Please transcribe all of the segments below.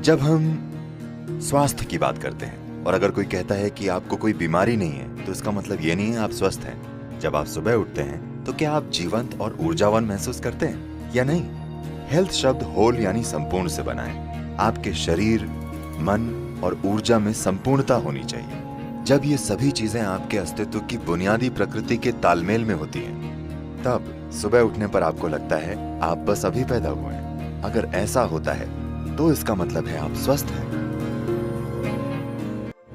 जब हम स्वास्थ्य की बात करते हैं और अगर कोई कहता है कि आपको कोई बीमारी नहीं है तो इसका मतलब ये नहीं है आप स्वस्थ हैं। जब आप सुबह उठते हैं तो क्या आप जीवंत और ऊर्जावान महसूस करते हैं या नहीं? हेल्थ शब्द होल यानी संपूर्ण से बना है। आपके शरीर, मन और ऊर्जा में संपूर्णता होनी चाहिए। जब ये सभी चीजें आपके अस्तित्व की बुनियादी प्रकृति के तालमेल में होती हैं, तब सुबह उठने पर आपको लगता है आप बस अभी पैदा हुए हैं। अगर ऐसा होता है तो इसका मतलब है आप स्वस्थ हैं।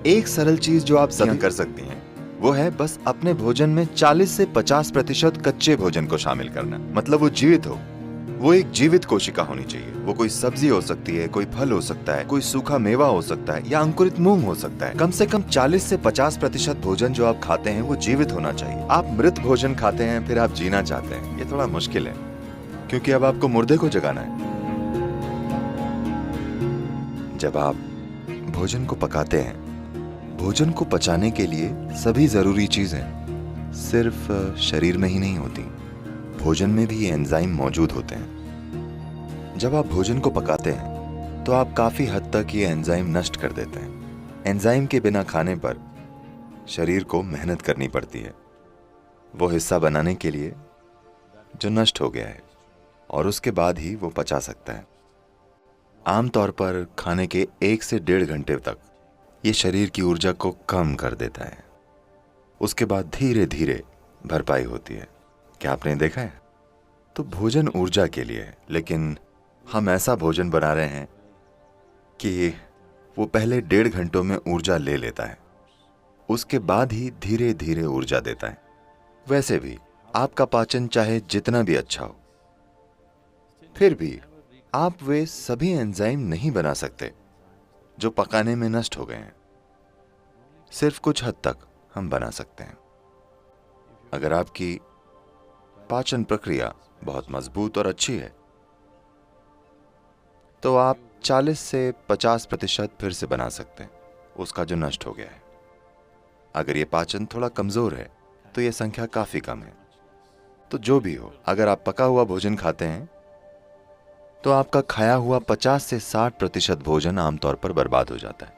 एक सरल चीज जो आप सभी कर सकती हैं वो है बस अपने भोजन में 40 से 50% कच्चे भोजन को शामिल करना। मतलब वो जीवित हो, वो एक जीवित कोशिका होनी चाहिए। वो कोई सब्जी हो सकती है, कोई फल हो सकता है, कोई सूखा मेवा हो सकता है या अंकुरित मूंग हो सकता है। कम से कम 40 से 50% भोजन जो आप खाते हैं वो जीवित होना चाहिए। आप मृत भोजन खाते हैं फिर आप जीना चाहते हैं, ये थोड़ा मुश्किल है क्योंकि अब आपको मुर्दे को जगाना है। जब आप भोजन को पकाते हैं, भोजन को पचाने के लिए सभी जरूरी चीजें सिर्फ शरीर में ही नहीं होती, भोजन में भी ये एंजाइम मौजूद होते हैं। जब आप भोजन को पकाते हैं तो आप काफी हद तक ये एंजाइम नष्ट कर देते हैं। एंजाइम के बिना खाने पर शरीर को मेहनत करनी पड़ती है वो हिस्सा बनाने के लिए जो नष्ट हो गया है, और उसके बाद ही वो पचा सकता है। आमतौर पर खाने के 1 से 1.5 घंटे तक ये शरीर की ऊर्जा को कम कर देता है। उसके बाद धीरे धीरे भरपाई होती है। क्या आपने देखा है? तो भोजन ऊर्जा के लिए है, लेकिन हम ऐसा भोजन बना रहे हैं कि वो पहले 1.5 घंटों में ऊर्जा ले लेता है, उसके बाद ही धीरे धीरे ऊर्जा देता है। वैसे भी आपका पाचन चाहे जितना भी अच्छा हो, फिर भी आप वे सभी एंजाइम नहीं बना सकते जो पकाने में नष्ट हो गए हैं। सिर्फ कुछ हद तक हम बना सकते हैं। अगर आपकी पाचन प्रक्रिया बहुत मजबूत और अच्छी है तो आप 40 से 50% फिर से बना सकते हैं उसका जो नष्ट हो गया है। अगर ये पाचन थोड़ा कमजोर है तो ये संख्या काफी कम है। तो जो भी हो, अगर आप पका हुआ भोजन खाते हैं तो आपका खाया हुआ 50 से 60% भोजन आमतौर पर बर्बाद हो जाता है,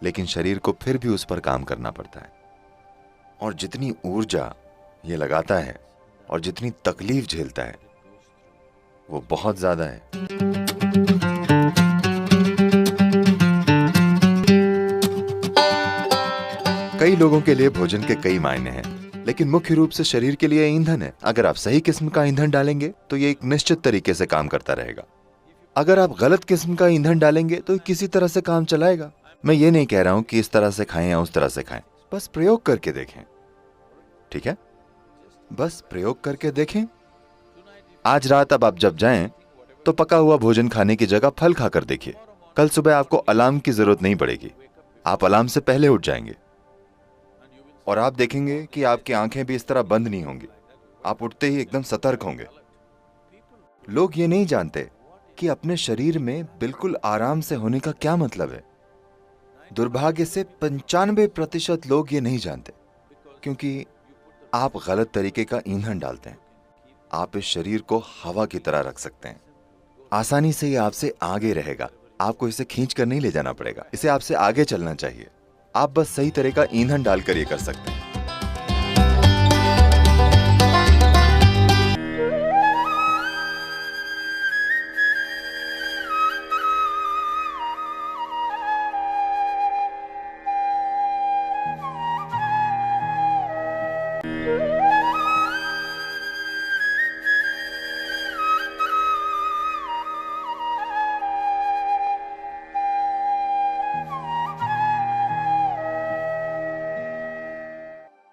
लेकिन शरीर को फिर भी उस पर काम करना पड़ता है। और जितनी ऊर्जा ये लगाता है और जितनी तकलीफ झेलता है वो बहुत ज्यादा है। कई लोगों के लिए भोजन के कई मायने हैं, लेकिन मुख्य रूप से शरीर के लिए ईंधन है। अगर आप सही किस्म का ईंधन डालेंगे तो ये एक निश्चित तरीके से काम करता रहेगा। अगर आप गलत किस्म का ईंधन डालेंगे तो किसी तरह से काम चलाएगा। मैं ये नहीं कह रहा हूं कि इस तरह से खाएं या उस तरह से खाएं, बस प्रयोग करके देखें। ठीक है, बस प्रयोग करके देखें। आज रात अब आप जब जाएं तो पका हुआ भोजन खाने की जगह फल खाकर देखिए। कल सुबह आपको अलार्म की जरूरत नहीं पड़ेगी, आप अलार्म से पहले उठ जाएंगे और आप देखेंगे कि आपकी आंखें भी इस तरह बंद नहीं होंगी। आप उठते ही एकदम सतर्क होंगे। लोग ये नहीं जानते कि अपने शरीर में बिल्कुल आराम से होने का क्या मतलब है। दुर्भाग्य से 95% लोग ये नहीं जानते, क्योंकि आप गलत तरीके का ईंधन डालते हैं। आप इस शरीर को हवा की तरह रख सकते हैं। आसानी से ये आपसे आगे रहेगा। आपको इसे खींच कर नहीं ले जाना पड़ेगा, इसे आपसे आगे चलना चाहिए। आप बस सही तरह का ईंधन डालकर ये कर सकते हैं।